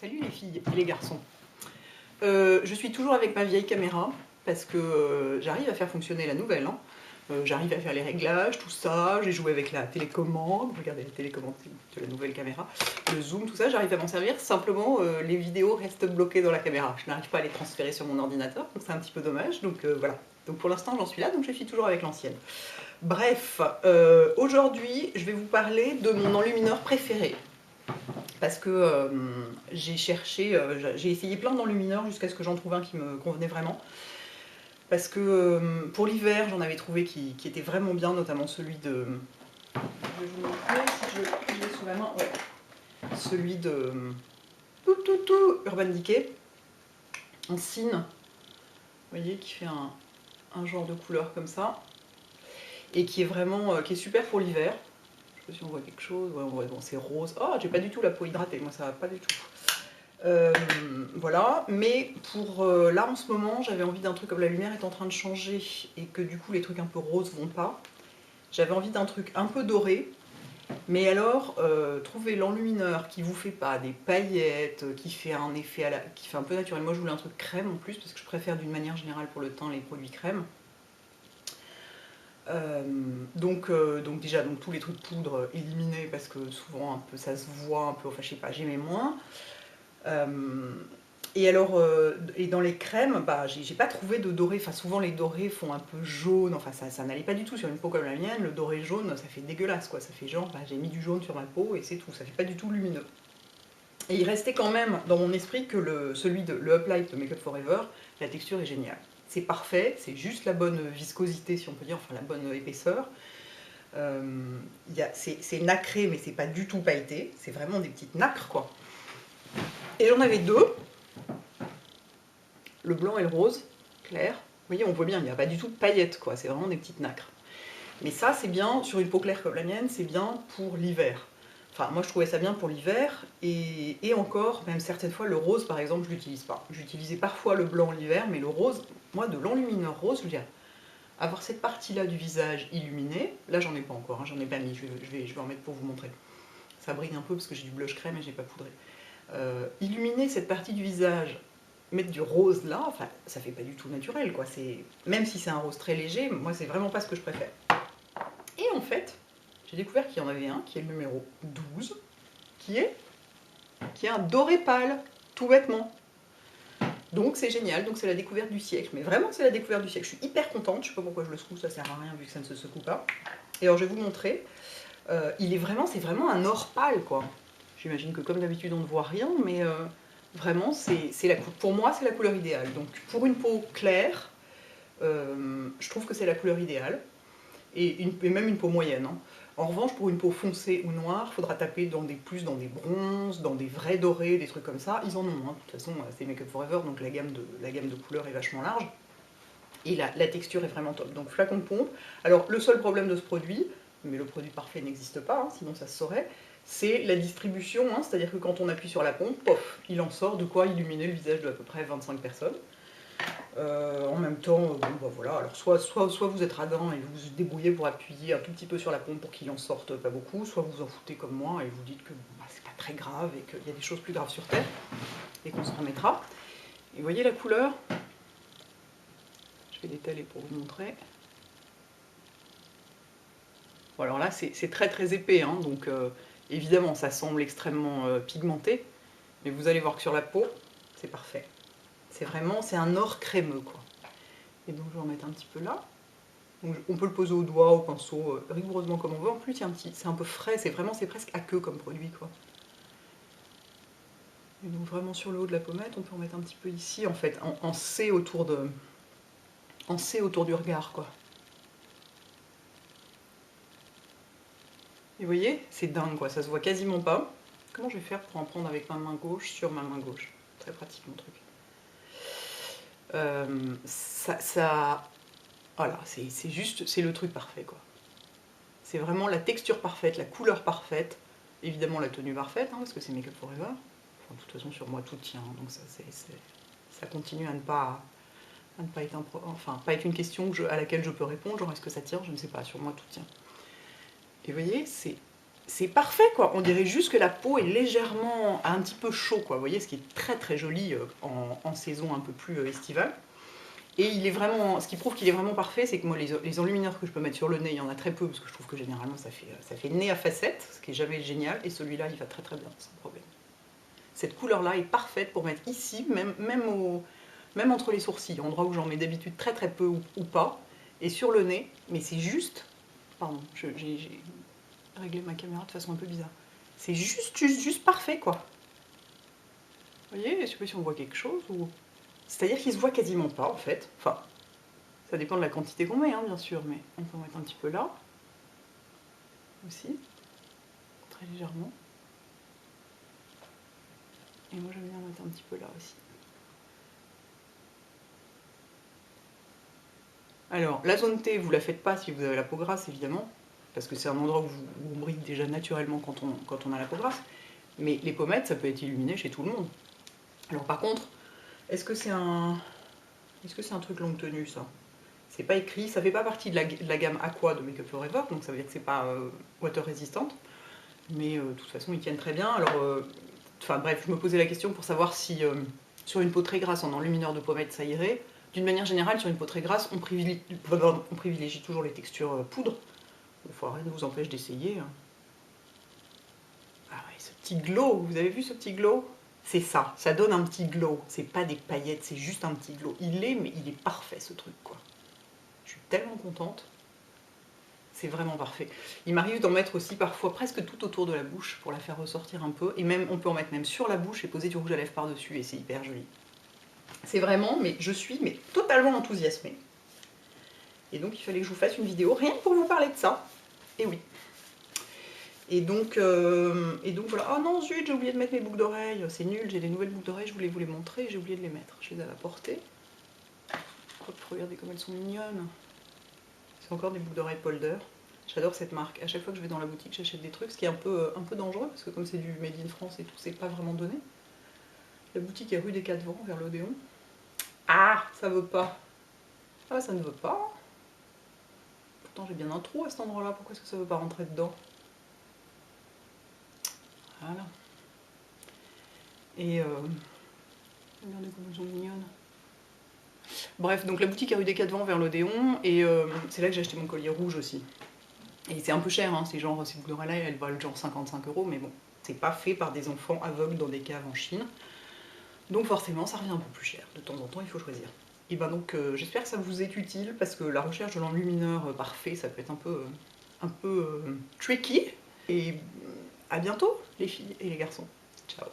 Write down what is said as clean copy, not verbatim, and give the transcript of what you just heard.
Salut les filles et les garçons. Je suis toujours avec ma vieille caméra parce que j'arrive à faire fonctionner la nouvelle. Hein. J'arrive à faire les réglages, tout ça. J'ai joué avec la télécommande. Regardez la télécommande de la nouvelle caméra. Le zoom, tout ça, j'arrive à m'en servir. Simplement, les vidéos restent bloquées dans la caméra. Je n'arrive pas à les transférer sur mon ordinateur, donc c'est un petit peu dommage. Donc voilà. Donc pour l'instant, j'en suis là, donc je suis toujours avec l'ancienne. Bref, aujourd'hui, je vais vous parler de mon enlumineur préféré. Parce que j'ai cherché, j'ai essayé plein d'enlumineurs jusqu'à ce que j'en trouve un qui me convenait vraiment. Parce que pour l'hiver, j'en avais trouvé qui était vraiment bien, notamment celui de... Je vais vous montrer si je l'ai sous la main. Ouais. Celui de Urban Decay, en cygne. Vous voyez, qui fait un genre de couleur comme ça. Et qui est vraiment, qui est super pour l'hiver. Je sais pas si on voit quelque chose. Ouais, on voit, bon, c'est rose. Oh, j'ai pas du tout la peau hydratée, moi ça va pas du tout. Voilà, mais pour là en ce moment, j'avais envie d'un truc comme la lumière est en train de changer et que du coup les trucs un peu roses vont pas. J'avais envie d'un truc un peu doré, mais alors trouver l'enlumineur qui vous fait pas des paillettes, qui fait un effet qui fait un peu naturel. Moi je voulais un truc crème en plus parce que je préfère d'une manière générale pour le teint les produits crème. Donc déjà donc tous les trucs poudre éliminés parce que souvent un peu ça se voit un peu, enfin je sais pas, j'aimais moins. Et alors, et dans les crèmes, bah, j'ai pas trouvé de doré. Enfin, souvent les dorés font un peu jaune. Enfin, ça n'allait pas du tout sur une peau comme la mienne. Le doré jaune, ça fait dégueulasse, quoi. Ça fait genre, bah, j'ai mis du jaune sur ma peau et c'est tout. Ça fait pas du tout lumineux. Et il restait quand même dans mon esprit que celui de le Uplight de Make Up For Ever, la texture est géniale. C'est parfait, c'est juste la bonne viscosité, si on peut dire, enfin la bonne épaisseur. C'est nacré, mais c'est pas du tout pailleté. C'est vraiment des petites nacres, quoi. Et j'en avais deux. Le blanc et le rose, clair. Vous voyez, on voit bien, il n'y a pas du tout de paillettes, quoi. C'est vraiment des petites nacres. Mais ça, c'est bien, sur une peau claire comme la mienne, c'est bien pour l'hiver. Enfin, moi, je trouvais ça bien pour l'hiver. Et encore, même certaines fois, le rose, par exemple, je l'utilise pas. J'utilisais parfois le blanc l'hiver, mais le rose, moi, de l'enlumineur rose, je veux dire, avoir cette partie-là du visage illuminée, là, j'en ai pas encore, hein, j'en ai pas mis, je vais en mettre pour vous montrer. Ça brille un peu parce que j'ai du blush crème et j'ai pas poudré. Illuminer cette partie du visage, mettre du rose là, enfin, ça fait pas du tout naturel, quoi. Même si c'est un rose très léger, moi, c'est vraiment pas ce que je préfère. Et en fait, j'ai découvert qu'il y en avait un, qui est le numéro 12, qui est un doré pâle, tout bêtement. Donc c'est génial, donc c'est la découverte du siècle. Mais vraiment, c'est la découverte du siècle. Je suis hyper contente, je sais pas pourquoi je le secoue, ça sert à rien vu que ça ne se secoue pas. Et alors, je vais vous montrer. C'est vraiment un or pâle, quoi. J'imagine que comme d'habitude, on ne voit rien, mais vraiment, pour moi, c'est la couleur idéale. Donc pour une peau claire, je trouve que c'est la couleur idéale. Et même une peau moyenne. Hein. En revanche, pour une peau foncée ou noire, il faudra taper plus dans des bronzes, dans des vrais dorés, des trucs comme ça. Ils en ont, hein. De toute façon, c'est Make Up For Ever, donc la gamme de couleurs est vachement large. Et la texture est vraiment top. Donc flacon de pompe. Alors le seul problème de ce produit, mais le produit parfait n'existe pas, hein, sinon ça se saurait, c'est la distribution, hein, c'est-à-dire que quand on appuie sur la pompe, pof, il en sort de quoi illuminer le visage de à peu près 25 personnes. En même temps, bon bah voilà, alors soit vous êtes radin et vous vous débrouillez pour appuyer un tout petit peu sur la pompe pour qu'il en sorte pas beaucoup, soit vous en foutez comme moi et vous dites que bah, c'est pas très grave et qu'il y a des choses plus graves sur Terre et qu'on se remettra. Et vous voyez la couleur? Je vais l'étaler pour vous montrer. Bon, alors là, c'est très très épais, hein, donc évidemment, ça semble extrêmement pigmenté, mais vous allez voir que sur la peau, c'est parfait. C'est un or crémeux, quoi. Et donc, je vais en mettre un petit peu là. Donc, on peut le poser au doigt, au pinceau, rigoureusement comme on veut. En plus, c'est un peu frais, c'est presque aqueux comme produit, quoi. Et donc, vraiment sur le haut de la pommette, on peut en mettre un petit peu ici, en fait, en C autour du regard, quoi. Et vous voyez, c'est dingue, quoi, ça se voit quasiment pas. Comment je vais faire pour en prendre avec ma main gauche sur ma main gauche? Très pratique, mon truc. Voilà, c'est le truc parfait, quoi. C'est vraiment la texture parfaite, la couleur parfaite, évidemment la tenue parfaite, hein, parce que c'est Make Up For Ever. Enfin, de toute façon, sur moi, tout tient, donc ça continue à ne pas être une question à laquelle je peux répondre, genre est-ce que ça tient? Je ne sais pas, sur moi, tout tient. Et vous voyez, c'est c'est parfait quoi, on dirait juste que la peau est légèrement, un petit peu chaud quoi, vous voyez, ce qui est très très joli en saison un peu plus estivale. Et il est vraiment, ce qui prouve qu'il est vraiment parfait, c'est que moi les enlumineurs que je peux mettre sur le nez, il y en a très peu, parce que je trouve que généralement ça fait nez à facettes, ce qui est jamais génial, et celui-là il va très très bien, sans problème. Cette couleur-là est parfaite pour mettre ici, même entre les sourcils, endroit où j'en mets d'habitude très très peu ou pas, et sur le nez, mais c'est juste, pardon, j'ai réglé ma caméra de façon un peu bizarre, c'est juste parfait quoi. Vous voyez, je sais pas si on voit quelque chose ou... C'est-à-dire qu'il se voit quasiment pas en fait, enfin, ça dépend de la quantité qu'on met hein, bien sûr, mais on peut en mettre un petit peu là, aussi, très légèrement. Et moi j'aime bien mettre un petit peu là aussi. Alors, la zone T, vous la faites pas si vous avez la peau grasse, évidemment, parce que c'est un endroit où on brille déjà naturellement quand on a la peau grasse. Mais les pommettes, ça peut être illuminé chez tout le monde. Alors par contre, est-ce que c'est un truc longue tenue, ça? C'est pas écrit, ça fait pas partie de la gamme Aqua de Make Up Forever, donc ça veut dire que c'est pas water résistante. Mais de toute façon, ils tiennent très bien. Alors, enfin bref, je me posais la question pour savoir si sur une peau très grasse, en enlumineur de pommettes, ça irait. D'une manière générale, sur une peau très grasse, on privilégie toujours les textures poudre. Il faut rien ne vous empêche d'essayer. Ah ouais, ce petit glow, vous avez vu ce petit glow? C'est ça donne un petit glow. C'est pas des paillettes, c'est juste un petit glow. Mais il est parfait ce truc, quoi. Je suis tellement contente. C'est vraiment parfait. Il m'arrive d'en mettre aussi parfois presque tout autour de la bouche pour la faire ressortir un peu. Et même, on peut en mettre même sur la bouche et poser du rouge à lèvres par-dessus et c'est hyper joli. C'est vraiment, mais je suis totalement enthousiasmée. Et donc il fallait que je vous fasse une vidéo rien que pour vous parler de ça. Et oui. Et donc voilà. Oh non, zut, j'ai oublié de mettre mes boucles d'oreilles. C'est nul, j'ai des nouvelles boucles d'oreilles, je voulais vous les montrer et j'ai oublié de les mettre. Je les ai à la portée. Hop, regardez comme elles sont mignonnes. C'est encore des boucles d'oreilles Polder. J'adore cette marque. À chaque fois que je vais dans la boutique, j'achète des trucs, ce qui est un peu dangereux, parce que comme c'est du Made in France et tout, c'est pas vraiment donné. La boutique est rue des Quatre Vents, vers l'Odéon. Ah, ça veut pas. Ah, ça ne veut pas. Pourtant, j'ai bien un trou à cet endroit-là. Pourquoi est-ce que ça veut pas rentrer dedans? Voilà. Et regardez comme elles sont mignonnes. Bref, donc la boutique est rue des Quatre Vents, vers l'Odéon, et c'est là que j'ai acheté mon collier rouge aussi. Et c'est un peu cher, hein, c'est genre, ces boucles d'oreilles là, elles valent genre 55 €, mais bon, c'est pas fait par des enfants aveugles dans des caves en Chine. Donc forcément, ça revient un peu plus cher. De temps en temps, il faut choisir. Et ben donc, j'espère que ça vous est utile, parce que la recherche de l'enlumineur parfait, ça peut être un peu tricky. Et à bientôt, les filles et les garçons. Ciao.